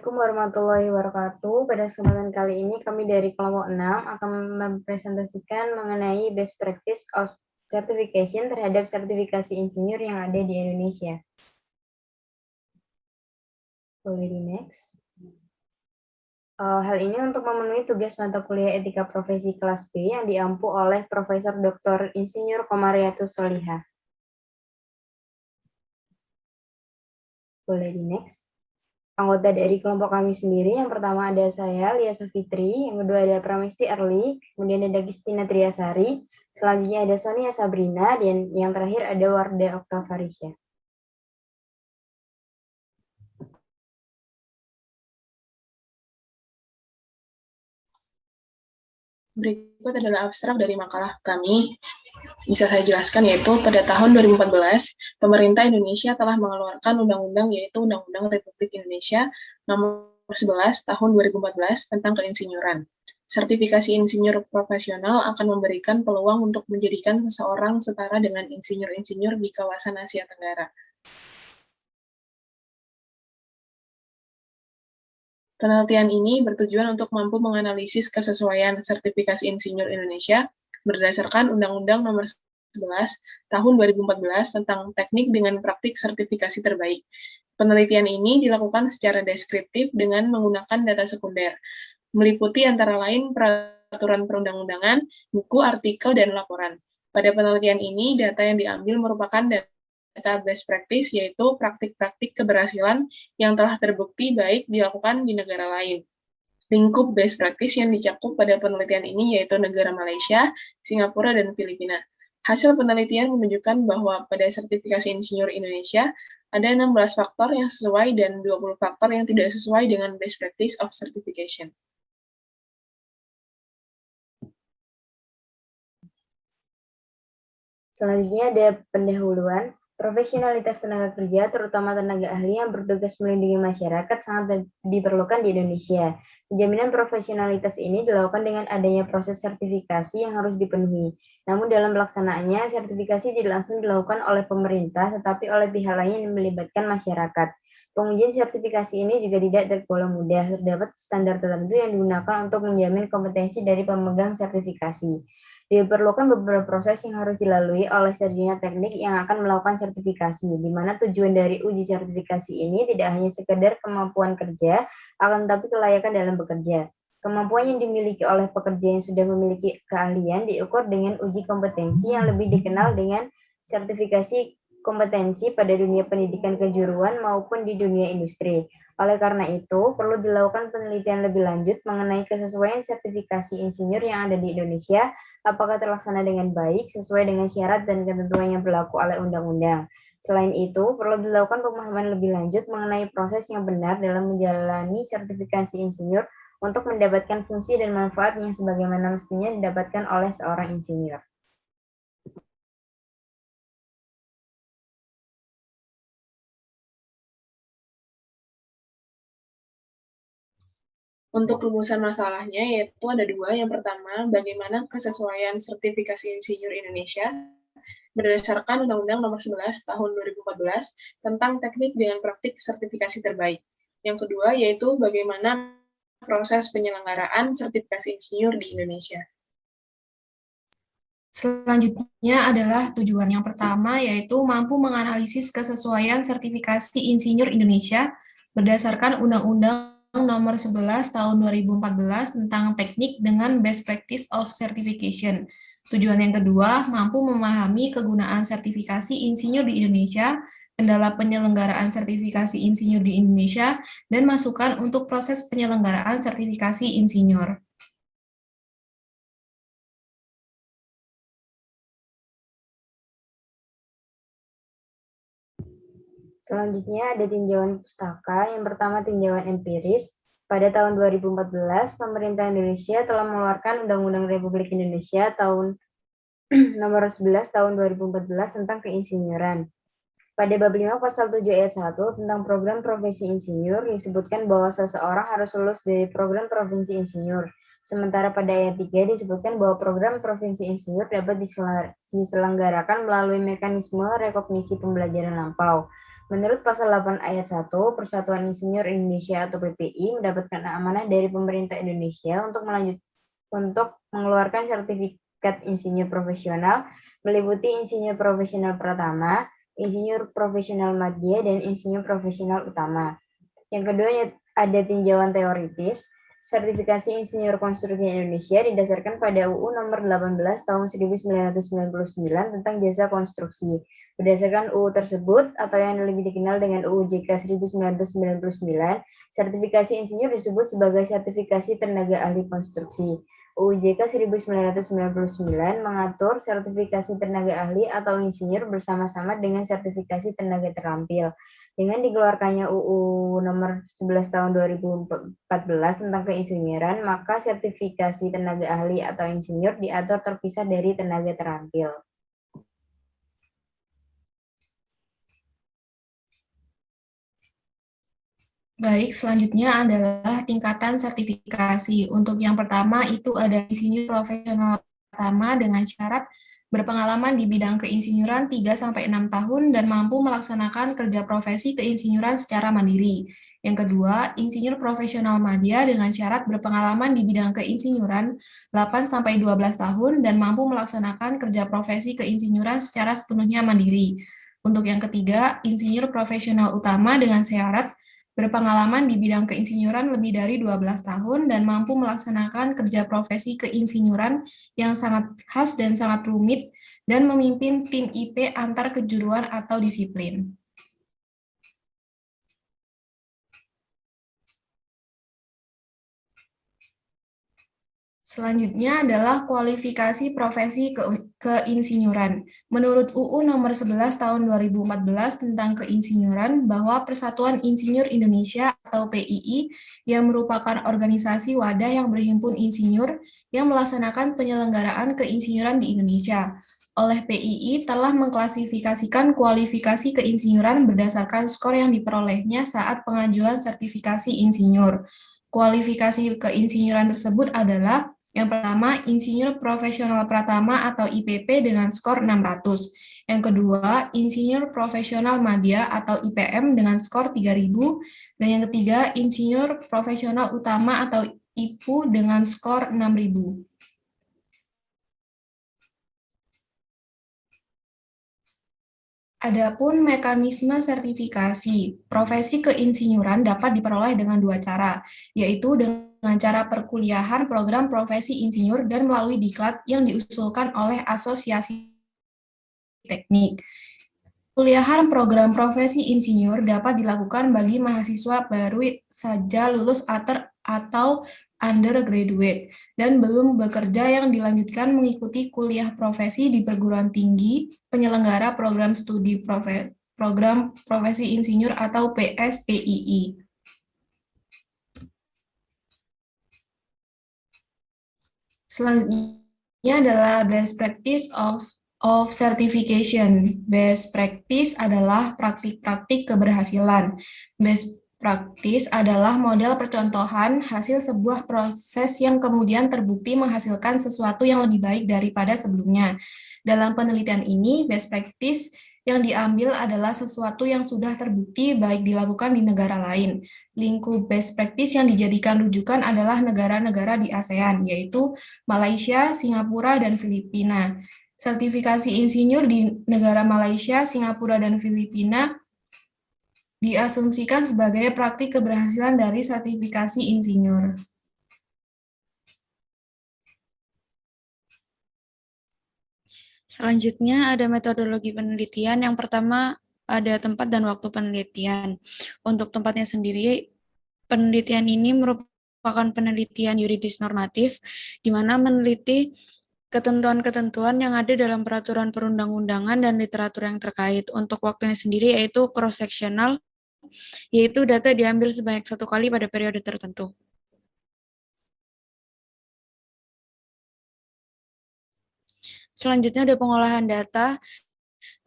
Assalamualaikum warahmatullahi wabarakatuh. Pada kesempatan kali ini kami dari kelompok 6 akan mempresentasikan mengenai best practice of certification terhadap sertifikasi insinyur yang ada di Indonesia. Boleh di next. Hal ini untuk memenuhi tugas mata kuliah etika profesi kelas B yang diampu oleh Profesor Dr. Insinyur Komariatus Solihah. Boleh di next. Anggota dari kelompok kami sendiri, yang pertama ada saya, Lia Safitri, yang kedua ada Pramesti Erli, kemudian ada Gistina Triasari, selanjutnya ada Sonia Sabrina, dan yang terakhir ada Warda Oktavarisya. Berikut adalah abstrak dari makalah kami. Bisa saya jelaskan, yaitu pada tahun 2014, pemerintah Indonesia telah mengeluarkan undang-undang, yaitu Undang-Undang Republik Indonesia Nomor 11 Tahun 2014 tentang keinsinyuran. Sertifikasi insinyur profesional akan memberikan peluang untuk menjadikan seseorang setara dengan insinyur-insinyur di kawasan Asia Tenggara. Penelitian ini bertujuan untuk mampu menganalisis kesesuaian sertifikasi insinyur Indonesia berdasarkan Undang-Undang Nomor 11 Tahun 2014 tentang teknik dengan praktik sertifikasi terbaik. Penelitian ini dilakukan secara deskriptif dengan menggunakan data sekunder, meliputi antara lain peraturan perundang-undangan, buku, artikel, dan laporan. Pada penelitian ini, data yang diambil merupakan data best practice, yaitu praktik-praktik keberhasilan yang telah terbukti baik dilakukan di negara lain. Lingkup best practice yang dicakup pada penelitian ini yaitu negara Malaysia, Singapura, dan Filipina. Hasil penelitian menunjukkan bahwa pada sertifikasi insinyur Indonesia, ada 16 faktor yang sesuai dan 20 faktor yang tidak sesuai dengan best practice of certification. Selanjutnya ada pendahuluan. Profesionalitas tenaga kerja, terutama tenaga ahli yang bertugas melindungi masyarakat, sangat diperlukan di Indonesia. Jaminan profesionalitas ini dilakukan dengan adanya proses sertifikasi yang harus dipenuhi. Namun dalam pelaksanaannya, sertifikasi tidak langsung dilakukan oleh pemerintah, tetapi oleh pihak lain yang melibatkan masyarakat. Pengujian sertifikasi ini juga tidak tergolong mudah. Terdapat standar tertentu yang digunakan untuk menjamin kompetensi dari pemegang sertifikasi. Diperlukan beberapa proses yang harus dilalui oleh sarjana teknik yang akan melakukan sertifikasi, di mana tujuan dari uji sertifikasi ini tidak hanya sekedar kemampuan kerja, akan tetapi kelayakan dalam bekerja. Kemampuan yang dimiliki oleh pekerja yang sudah memiliki keahlian diukur dengan uji kompetensi yang lebih dikenal dengan sertifikasi kompetensi pada dunia pendidikan kejuruan maupun di dunia industri. Oleh karena itu, perlu dilakukan penelitian lebih lanjut mengenai kesesuaian sertifikasi insinyur yang ada di Indonesia, apakah terlaksana dengan baik sesuai dengan syarat dan ketentuan yang berlaku oleh undang-undang. Selain itu, perlu dilakukan pemahaman lebih lanjut mengenai proses yang benar dalam menjalani sertifikasi insinyur untuk mendapatkan fungsi dan manfaat yang sebagaimana mestinya didapatkan oleh seorang insinyur. Untuk rumusan masalahnya, yaitu ada dua. Yang pertama, bagaimana kesesuaian sertifikasi insinyur Indonesia berdasarkan Undang-Undang Nomor 11 Tahun 2014 tentang teknik dengan praktik sertifikasi terbaik. Yang kedua, yaitu bagaimana proses penyelenggaraan sertifikasi insinyur di Indonesia. Selanjutnya adalah tujuan yang pertama, yaitu mampu menganalisis kesesuaian sertifikasi insinyur Indonesia berdasarkan Undang-Undang Nomor 11 Tahun 2014 tentang teknik dengan best practice of certification. Tujuan yang kedua, mampu memahami kegunaan sertifikasi insinyur di Indonesia, kendala penyelenggaraan sertifikasi insinyur di Indonesia, dan masukan untuk proses penyelenggaraan sertifikasi insinyur. Selanjutnya ada tinjauan pustaka. Yang pertama tinjauan empiris. Pada tahun 2014, pemerintah Indonesia telah mengeluarkan Undang-Undang Republik Indonesia tahun Nomor 11 Tahun 2014 tentang keinsinyuran. Pada bab 5 pasal 7 ayat 1 tentang program profesi insinyur disebutkan bahwa seseorang harus lulus dari program profesi insinyur. Sementara pada ayat 3 disebutkan bahwa program profesi insinyur dapat diselenggarakan melalui mekanisme rekognisi pembelajaran lampau. Menurut Pasal 8 Ayat 1, Persatuan Insinyur Indonesia atau PPI mendapatkan amanah dari pemerintah Indonesia untuk mengeluarkan sertifikat insinyur profesional meliputi insinyur profesional pertama, insinyur profesional madya, dan insinyur profesional utama. Yang kedua ada tinjauan teoritis. Sertifikasi Insinyur Konstruksi Indonesia didasarkan pada UU Nomor 18 Tahun 1999 tentang Jasa Konstruksi. Berdasarkan UU tersebut, atau yang lebih dikenal dengan UU JK 1999, sertifikasi insinyur disebut sebagai sertifikasi tenaga ahli konstruksi. UU JK 1999 mengatur sertifikasi tenaga ahli atau insinyur bersama-sama dengan sertifikasi tenaga terampil. Dengan dikeluarkannya UU Nomor 11 Tahun 2014 tentang keinsinyuran, maka sertifikasi tenaga ahli atau insinyur diatur terpisah dari tenaga terampil. Baik, selanjutnya adalah tingkatan sertifikasi. Untuk yang pertama itu ada insinyur profesional pertama dengan syarat berpengalaman di bidang keinsinyuran 3-6 tahun dan mampu melaksanakan kerja profesi keinsinyuran secara mandiri. Yang kedua, insinyur profesional madya dengan syarat berpengalaman di bidang keinsinyuran 8-12 tahun dan mampu melaksanakan kerja profesi keinsinyuran secara sepenuhnya mandiri. Untuk yang ketiga, insinyur profesional utama dengan syarat berpengalaman di bidang keinsinyuran lebih dari 12 tahun dan mampu melaksanakan kerja profesi keinsinyuran yang sangat khas dan sangat rumit dan memimpin tim IP antar kejuruan atau disiplin. Selanjutnya adalah kualifikasi profesi keinsinyuran. Menurut UU Nomor 11 Tahun 2014 tentang keinsinyuran, bahwa Persatuan Insinyur Indonesia atau PII yang merupakan organisasi wadah yang berhimpun insinyur yang melaksanakan penyelenggaraan keinsinyuran di Indonesia. Oleh PII telah mengklasifikasikan kualifikasi keinsinyuran berdasarkan skor yang diperolehnya saat pengajuan sertifikasi insinyur. Kualifikasi keinsinyuran tersebut adalah yang pertama, insinyur profesional pratama atau IPP dengan skor 600. Yang kedua, insinyur profesional madya atau IPM dengan skor 3000. Dan yang ketiga, insinyur profesional utama atau IPU dengan skor 6000. Adapun mekanisme sertifikasi, profesi keinsinyuran dapat diperoleh dengan dua cara, yaitu dengan cara perkuliahan program profesi insinyur dan melalui diklat yang diusulkan oleh asosiasi teknik. Kuliahan program profesi insinyur dapat dilakukan bagi mahasiswa baru saja lulus atau undergraduate dan belum bekerja yang dilanjutkan mengikuti kuliah profesi di perguruan tinggi penyelenggara program studi program profesi insinyur atau PSPII. Selanjutnya adalah best practice of certification. Best practice adalah praktik-praktik keberhasilan. Best practice adalah model percontohan hasil sebuah proses yang kemudian terbukti menghasilkan sesuatu yang lebih baik daripada sebelumnya. Dalam penelitian ini, best practice yang diambil adalah sesuatu yang sudah terbukti baik dilakukan di negara lain. Lingkup best practice yang dijadikan rujukan adalah negara-negara di ASEAN, yaitu Malaysia, Singapura, dan Filipina. Sertifikasi insinyur di negara Malaysia, Singapura, dan Filipina diasumsikan sebagai praktik keberhasilan dari sertifikasi insinyur. Selanjutnya ada metodologi penelitian. Yang pertama ada tempat dan waktu penelitian. Untuk tempatnya sendiri, penelitian ini merupakan penelitian yuridis normatif, di mana meneliti ketentuan-ketentuan yang ada dalam peraturan perundang-undangan dan literatur yang terkait. Untuk waktunya sendiri yaitu cross-sectional, yaitu data diambil sebanyak 1 kali pada periode tertentu. Selanjutnya ada pengolahan data.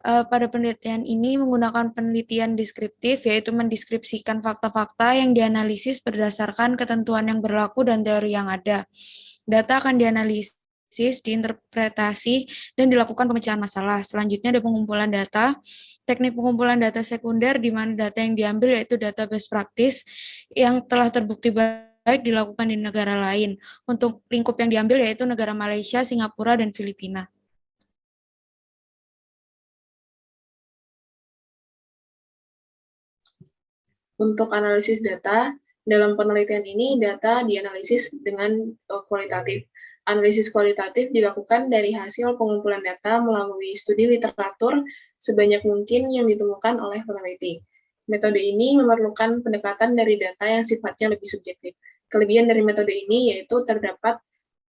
Pada penelitian ini menggunakan penelitian deskriptif, yaitu mendeskripsikan fakta-fakta yang dianalisis berdasarkan ketentuan yang berlaku dan teori yang ada. Data akan dianalisis diinterpretasi, dan dilakukan pemecahan masalah. Selanjutnya ada pengumpulan data. Teknik pengumpulan data sekunder, di mana data yang diambil yaitu data best practice yang telah terbukti baik dilakukan di negara lain. Untuk lingkup yang diambil yaitu negara Malaysia, Singapura, dan Filipina. Untuk analisis data, dalam penelitian ini data dianalisis dengan kualitatif. Analisis kualitatif dilakukan dari hasil pengumpulan data melalui studi literatur sebanyak mungkin yang ditemukan oleh peneliti. Metode ini memerlukan pendekatan dari data yang sifatnya lebih subjektif. Kelebihan dari metode ini yaitu terdapat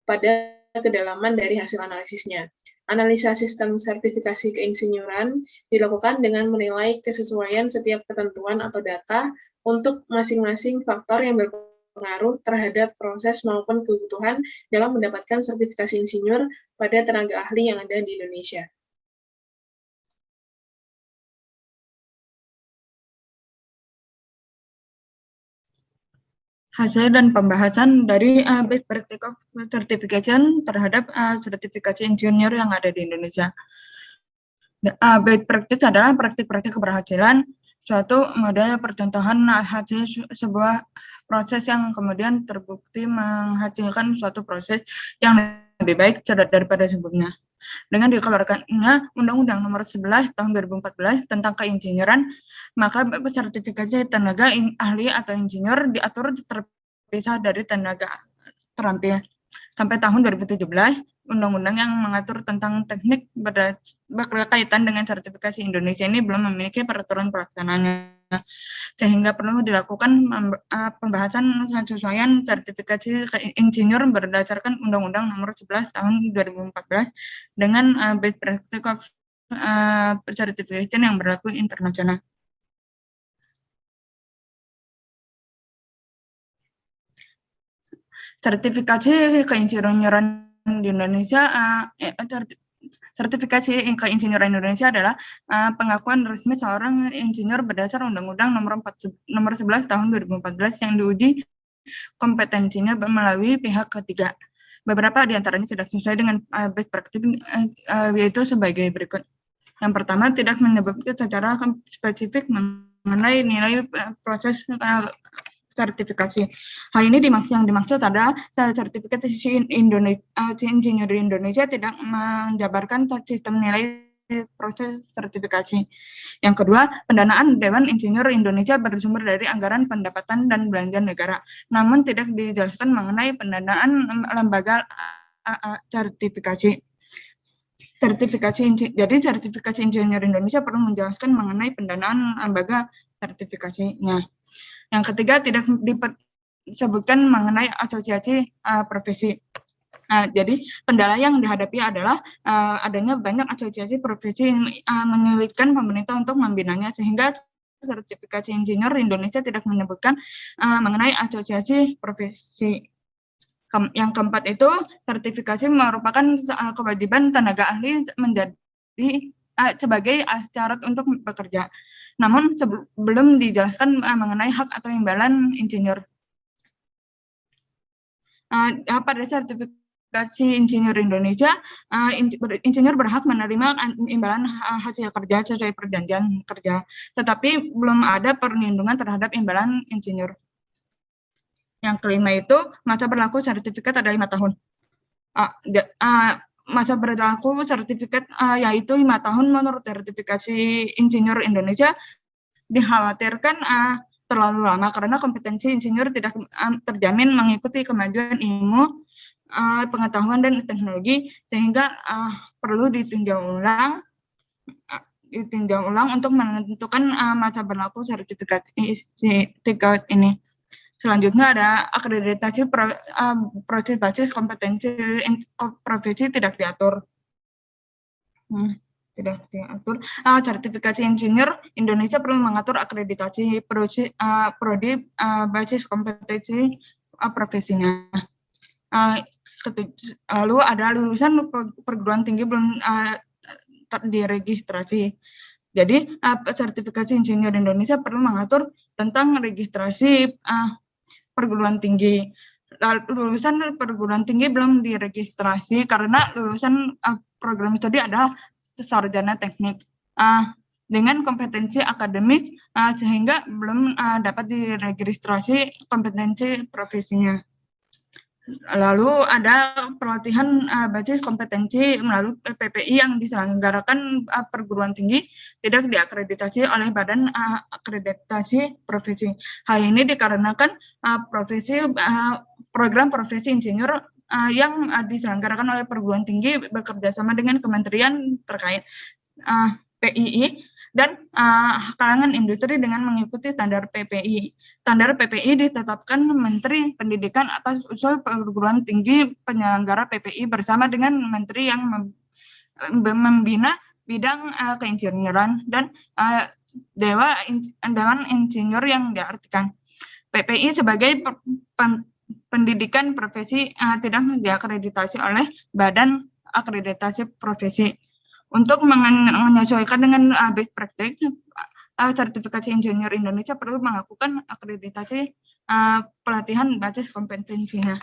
pada kedalaman dari hasil analisisnya. Analisa sistem sertifikasi keinsinyuran dilakukan dengan menilai kesesuaian setiap ketentuan atau data untuk masing-masing faktor yang berpengaruh terhadap proses maupun kebutuhan dalam mendapatkan sertifikasi insinyur pada tenaga ahli yang ada di Indonesia. Hasil dan pembahasan dari best practice of certification terhadap sertifikasi insinyur yang ada di Indonesia. Best practice adalah praktik-praktik keberhasilan suatu model percontohan hasil sebuah proses yang kemudian terbukti menghasilkan suatu proses yang lebih baik daripada sebelumnya. Dengan dikeluarkannya Undang-Undang Nomor 11 Tahun 2014 tentang keinsinyuran, maka sertifikasi tenaga ahli atau insinyur diatur terpisah dari tenaga terampil. Sampai tahun 2017, undang-undang yang mengatur tentang teknik berkaitan dengan sertifikasi Indonesia ini belum memiliki peraturan pelaksanaannya, sehingga perlu dilakukan pembahasan penyesuaian sertifikasi insinyur berdasarkan Undang-Undang Nomor 11 Tahun 2014 dengan best practice of certification yang berlaku internasional. Sertifikasi keinsinyuran di Indonesia, sertifikasi keinsinyuran Indonesia adalah pengakuan resmi seorang insinyur berdasar Undang-Undang Nomor 11 Tahun 2014 yang diuji kompetensinya melalui pihak ketiga. Beberapa di antaranya sudah sesuai dengan best practice, yaitu sebagai berikut. Yang pertama, tidak menyebutkan secara spesifik mengenai nilai proses sertifikasi. Hal ini yang dimaksud adalah sertifikasi insinyur di Indonesia tidak menjabarkan sistem nilai proses sertifikasi. Yang kedua, pendanaan Dewan Insinyur Indonesia bersumber dari anggaran pendapatan dan belanja negara, namun tidak dijelaskan mengenai pendanaan lembaga sertifikasi. Jadi sertifikasi insinyur Indonesia perlu menjelaskan mengenai pendanaan lembaga sertifikasinya. Yang ketiga, tidak disebutkan mengenai asosiasi profesi. Jadi kendala yang dihadapi adalah adanya banyak asosiasi profesi yang menyulitkan pemerintah untuk membinanya, sehingga sertifikasi insinyur Indonesia tidak menyebutkan mengenai asosiasi profesi. Yang keempat itu, sertifikasi merupakan kewajiban tenaga ahli menjadi sebagai syarat untuk bekerja. Namun belum dijelaskan mengenai hak atau imbalan insinyur. Pada sertifikasi insinyur Indonesia, insinyur berhak menerima imbalan hasil kerja sesuai perjanjian kerja, tetapi belum ada perlindungan terhadap imbalan insinyur. Yang kelima itu, masa berlaku sertifikat ada 5 tahun. Masa berlaku sertifikat yaitu 5 tahun menurut sertifikasi insinyur Indonesia dikhawatirkan terlalu lama karena kompetensi insinyur tidak terjamin mengikuti kemajuan ilmu, pengetahuan dan teknologi, sehingga perlu ditinjau ulang untuk menentukan masa berlaku sertifikat ini. Selanjutnya ada akreditasi proses basis kompetensi profesi tidak diatur. Sertifikasi insinyur Indonesia perlu mengatur akreditasi prodi basis kompetensi profesinya. Lalu ada lulusan perguruan tinggi belum diregistrasi. Jadi sertifikasi insinyur Indonesia perlu mengatur tentang registrasi perguruan tinggi. lulusan perguruan tinggi belum diregistrasi karena lulusan program studi adalah sarjana teknik dengan kompetensi akademik sehingga belum dapat diregistrasi kompetensi profesinya. Lalu ada pelatihan basis kompetensi melalui PPI yang diselenggarakan perguruan tinggi tidak diakreditasi oleh Badan Akreditasi Profesi. Hal ini dikarenakan program profesi insinyur yang diselenggarakan oleh perguruan tinggi bekerja sama dengan kementerian terkait PII dan kalangan industri dengan mengikuti standar PPI. Standar PPI ditetapkan Menteri Pendidikan atas usul perguruan tinggi penyelenggara PPI bersama dengan menteri yang membina bidang keinsinyuran dan Dewan Insinyur yang diartikan. PPI sebagai pendidikan profesi tidak diakreditasi oleh Badan Akreditasi Profesi. Untuk menyesuaikan dengan best practice, sertifikasi insinyur Indonesia perlu melakukan akreditasi pelatihan basis kompetensinya.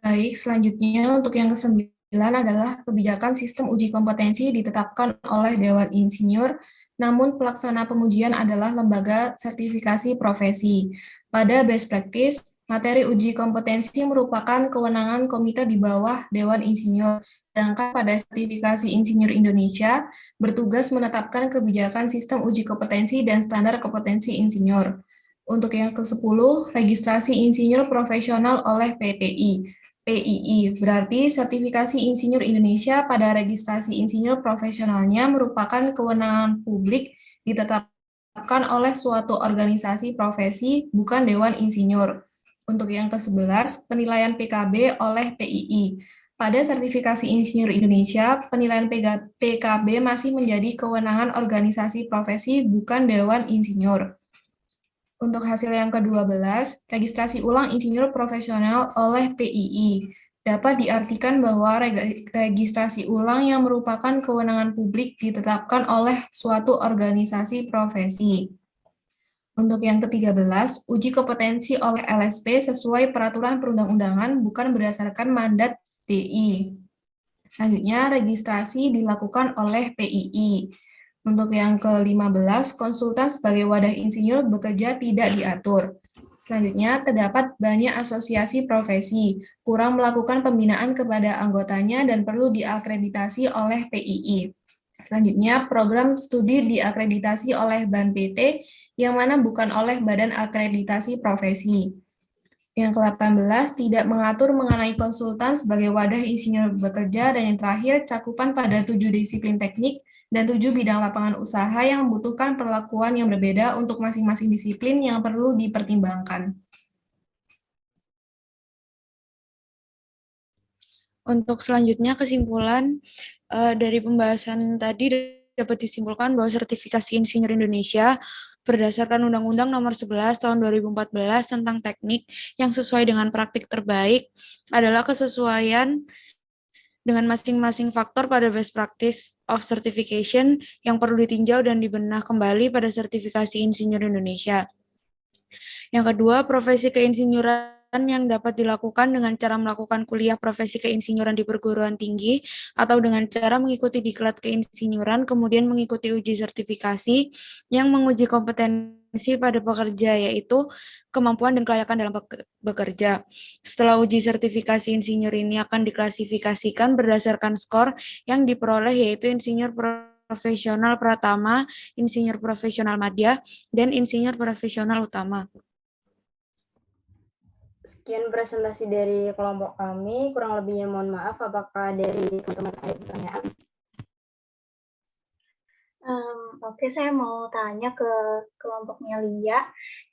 Baik, selanjutnya untuk yang ke-9 adalah kebijakan sistem uji kompetensi ditetapkan oleh Dewan Insinyur, namun pelaksana pengujian adalah lembaga sertifikasi profesi. Pada best practice, materi uji kompetensi merupakan kewenangan komite di bawah Dewan Insinyur, sedangkan pada sertifikasi Insinyur Indonesia bertugas menetapkan kebijakan sistem uji kompetensi dan standar kompetensi insinyur. Untuk yang ke-10, registrasi insinyur profesional oleh PPI. PII, berarti sertifikasi insinyur Indonesia pada registrasi insinyur profesionalnya merupakan kewenangan publik ditetapkan oleh suatu organisasi profesi, bukan Dewan Insinyur. Untuk yang ke-11, penilaian PKB oleh PII. Pada sertifikasi insinyur Indonesia, penilaian PKB masih menjadi kewenangan organisasi profesi, bukan Dewan Insinyur. Untuk hasil yang ke-12, registrasi ulang insinyur profesional oleh PII. Dapat diartikan bahwa registrasi ulang yang merupakan kewenangan publik ditetapkan oleh suatu organisasi profesi. Untuk yang ke-13, uji kompetensi oleh LSP sesuai peraturan perundang-undangan bukan berdasarkan mandat DI. Selanjutnya, registrasi dilakukan oleh PII. Untuk yang ke-15, konsultan sebagai wadah insinyur bekerja tidak diatur. Selanjutnya, terdapat banyak asosiasi profesi, kurang melakukan pembinaan kepada anggotanya dan perlu diakreditasi oleh PII. Selanjutnya, program studi diakreditasi oleh BAN PT, yang mana bukan oleh Badan Akreditasi Profesi. Yang ke-18, tidak mengatur mengenai konsultan sebagai wadah insinyur bekerja, dan yang terakhir, cakupan pada 7 disiplin teknik dan 7 bidang lapangan usaha yang membutuhkan perlakuan yang berbeda untuk masing-masing disiplin yang perlu dipertimbangkan. Untuk selanjutnya kesimpulan dari pembahasan tadi dapat disimpulkan bahwa sertifikasi insinyur Indonesia berdasarkan Undang-Undang Nomor 11 Tahun 2014 tentang teknik yang sesuai dengan praktik terbaik adalah kesesuaian dengan masing-masing faktor pada best practice of certification yang perlu ditinjau dan dibenah kembali pada sertifikasi insinyur Indonesia. Yang kedua, profesi keinsinyuran yang dapat dilakukan dengan cara melakukan kuliah profesi keinsinyuran di perguruan tinggi atau dengan cara mengikuti diklat keinsinyuran, kemudian mengikuti uji sertifikasi yang menguji kompetensi pada pekerja, yaitu kemampuan dan kelayakan dalam bekerja. Setelah uji sertifikasi insinyur ini akan diklasifikasikan berdasarkan skor yang diperoleh, yaitu insinyur profesional pratama, insinyur profesional madya, dan insinyur profesional utama. Sekian presentasi dari kelompok kami, kurang lebihnya mohon maaf. Apakah dari teman-teman ada pertanyaan? Oke, saya mau tanya ke kelompoknya Lia.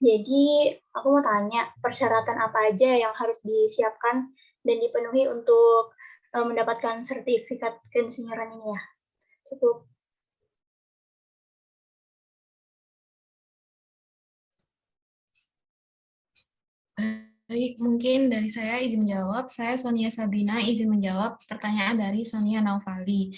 Jadi, aku mau tanya, persyaratan apa aja yang harus disiapkan dan dipenuhi untuk mendapatkan sertifikat keinsinyuran ini ya? Cukup. Baik, mungkin dari saya izin menjawab. Saya Sonia Sabrina izin menjawab pertanyaan dari Sonia Naufali.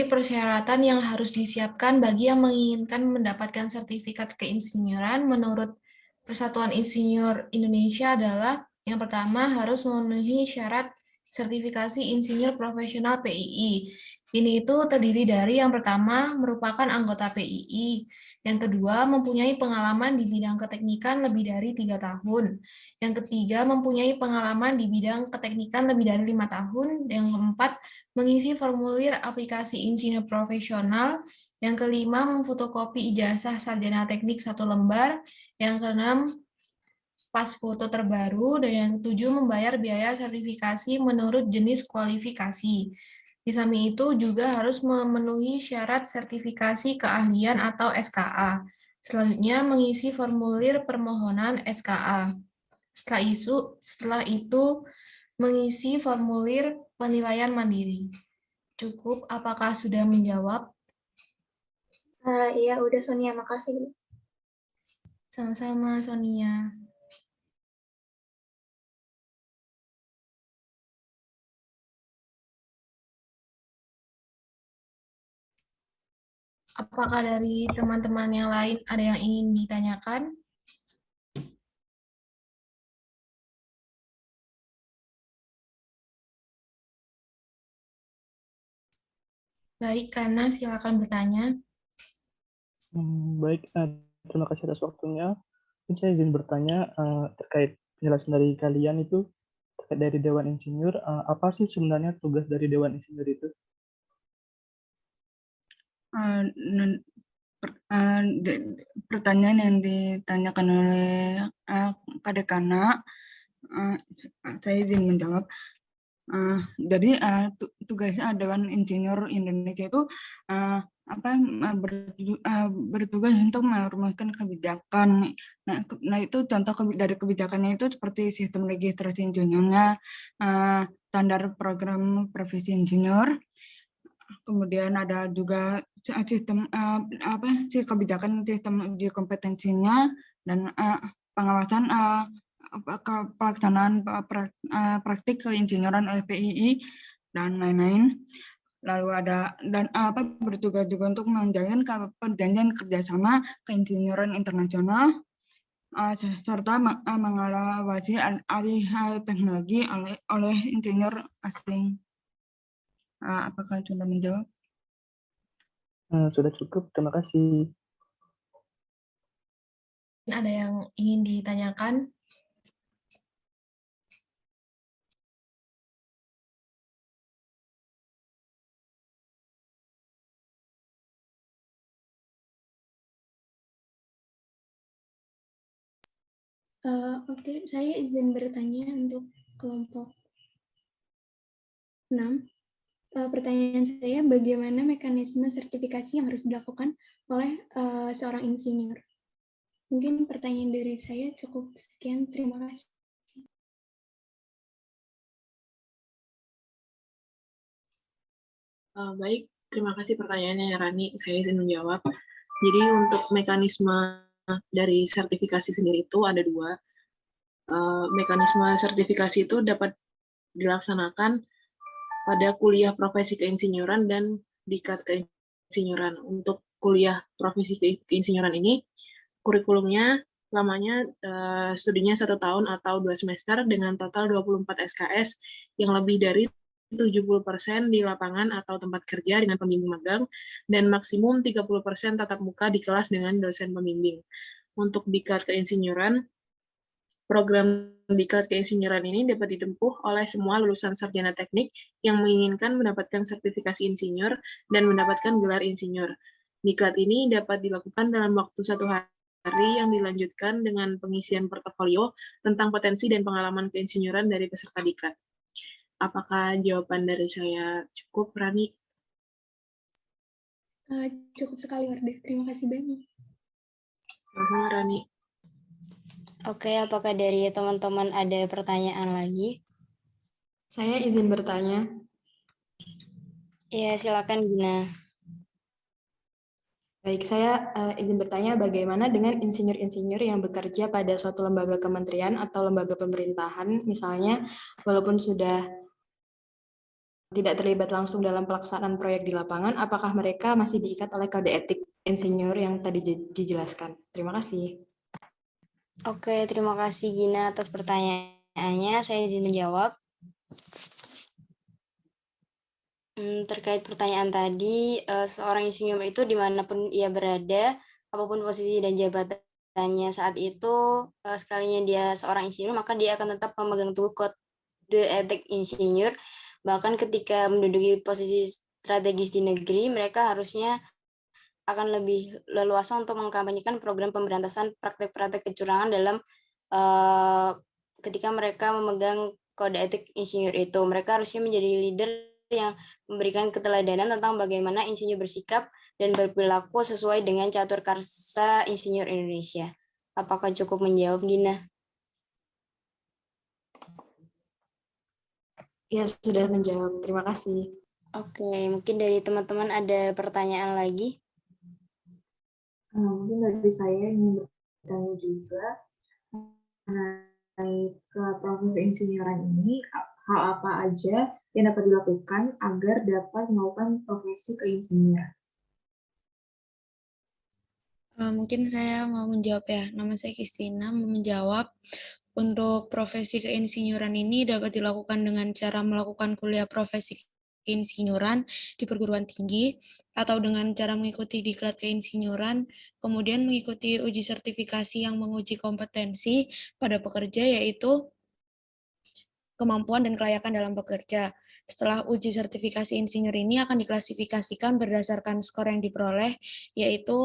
persyaratan yang harus disiapkan bagi yang menginginkan mendapatkan sertifikat keinsinyuran menurut Persatuan Insinyur Indonesia adalah yang pertama harus memenuhi syarat sertifikasi insinyur profesional PII. Ini itu terdiri dari yang pertama merupakan anggota PII, yang kedua mempunyai pengalaman di bidang keteknikan lebih dari 3 tahun, yang ketiga mempunyai pengalaman di bidang keteknikan lebih dari 5 tahun, yang keempat mengisi formulir aplikasi insinyur profesional, yang kelima memfotokopi ijazah sarjana teknik 1 lembar, yang keenam pas foto terbaru, dan yang ketujuh membayar biaya sertifikasi menurut jenis kualifikasi. Di samping itu juga harus memenuhi syarat sertifikasi keahlian atau SKA. Selanjutnya mengisi formulir permohonan SKA. Setelah itu mengisi formulir penilaian mandiri. Cukup, apakah sudah menjawab? Iya, udah Sonia, makasih. Sama-sama, Sonia. Apakah dari teman-teman yang lain ada yang ingin ditanyakan? Baik, karena silakan bertanya. Baik, terima kasih atas waktunya. Mungkin saya izin bertanya terkait penjelasan dari kalian itu terkait dari Dewan Insinyur. Apa sih sebenarnya tugas dari Dewan Insinyur itu? Pertanyaan yang ditanyakan oleh Kak Dekana, saya izin menjawab. Jadi tugasnya Dewan Insinyur Indonesia itu bertugas untuk merumuskan kebijakan. Nah itu contoh dari kebijakannya itu seperti sistem registrasi insinyurnya, standar program profesi insinyur, kemudian ada juga sistem kebijakan sistem uji kompetensinya dan pengawasan pelaksanaan praktik keinsinyuran oleh PII dan lain-lain. Lalu ada bertugas juga untuk menjalin perjanjian kerjasama keinsinyuran internasional serta mengawasi alih teknologi oleh insinyur asing. Apakah sudah menjawab? Sudah cukup, terima kasih. Ada yang ingin ditanyakan? Oke, saya izin bertanya untuk kelompok 6. Pertanyaan saya, bagaimana mekanisme sertifikasi yang harus dilakukan oleh seorang insinyur? Mungkin pertanyaan dari saya cukup sekian. Terima kasih. Baik, terima kasih pertanyaannya Rani. Saya izin menjawab. Jadi untuk mekanisme dari sertifikasi sendiri itu ada 2. Mekanisme sertifikasi itu dapat dilaksanakan pada kuliah profesi keinsinyuran dan diklat keinsinyuran. Untuk kuliah profesi keinsinyuran ini, kurikulumnya lamanya studinya 1 tahun atau 2 semester dengan total 24 SKS yang lebih dari 70% di lapangan atau tempat kerja dengan pembimbing magang, dan maksimum 30% tatap muka di kelas dengan dosen pembimbing. Untuk diklat keinsinyuran, program diklat keinsinyuran ini dapat ditempuh oleh semua lulusan sarjana teknik yang menginginkan mendapatkan sertifikasi insinyur dan mendapatkan gelar insinyur. Diklat ini dapat dilakukan dalam waktu 1 hari yang dilanjutkan dengan pengisian portofolio tentang potensi dan pengalaman keinsinyuran dari peserta diklat. Apakah jawaban dari saya cukup, Rani? Cukup sekali, Wardah. Terima kasih banyak. Sama-sama, Rani. Oke, apakah dari teman-teman ada pertanyaan lagi? Saya izin bertanya. Ya, silakan Gina. Baik, saya izin bertanya bagaimana dengan insinyur-insinyur yang bekerja pada suatu lembaga kementerian atau lembaga pemerintahan, misalnya walaupun sudah tidak terlibat langsung dalam pelaksanaan proyek di lapangan, apakah mereka masih diikat oleh kode etik insinyur yang tadi dijelaskan? Terima kasih. Oke, terima kasih Gina atas pertanyaannya. Saya izin menjawab. Terkait pertanyaan tadi, seorang insinyur itu dimanapun ia berada, apapun posisi dan jabatannya saat itu, sekalinya dia seorang insinyur, maka dia akan tetap memegang teguh kode etik insinyur. Bahkan ketika menduduki posisi strategis di negeri, mereka harusnya akan lebih leluasa untuk mengkampanyekan program pemberantasan praktek-praktek kecurangan dalam ketika mereka memegang kode etik insinyur itu. Mereka harusnya menjadi leader yang memberikan keteladanan tentang bagaimana insinyur bersikap dan berperilaku sesuai dengan catur karsa insinyur Indonesia. Apakah cukup menjawab, Gina? Ya, sudah menjawab. Terima kasih. Oke, mungkin dari teman-teman ada pertanyaan lagi? Mungkin dari saya ingin bertanya juga mengenai ke proses insinyuran ini, hal apa aja yang dapat dilakukan agar dapat melakukan profesi keinsinyuran? Mungkin saya mau menjawab ya. Nama saya Kristina, mau menjawab. Untuk profesi keinsinyuran ini dapat dilakukan dengan cara melakukan kuliah profesi keinsinyuran di perguruan tinggi atau dengan cara mengikuti diklat keinsinyuran, kemudian mengikuti uji sertifikasi yang menguji kompetensi pada pekerja, yaitu kemampuan dan kelayakan dalam bekerja. Setelah uji sertifikasi insinyur ini akan diklasifikasikan berdasarkan skor yang diperoleh, yaitu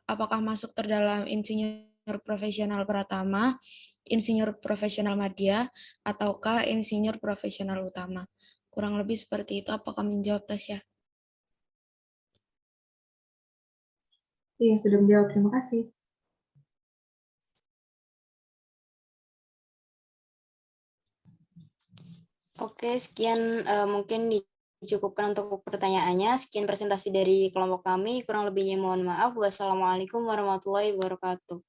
apakah masuk terdalam insinyur profesional pratama, insinyur profesional madya, ataukah insinyur profesional utama. Kurang lebih seperti itu. Apakah menjawab, Tasya? Iya, sudah menjawab. Terima kasih. Oke, sekian mungkin dicukupkan untuk pertanyaannya. Sekian presentasi dari kelompok kami. Kurang lebihnya mohon maaf. Wassalamualaikum warahmatullahi wabarakatuh.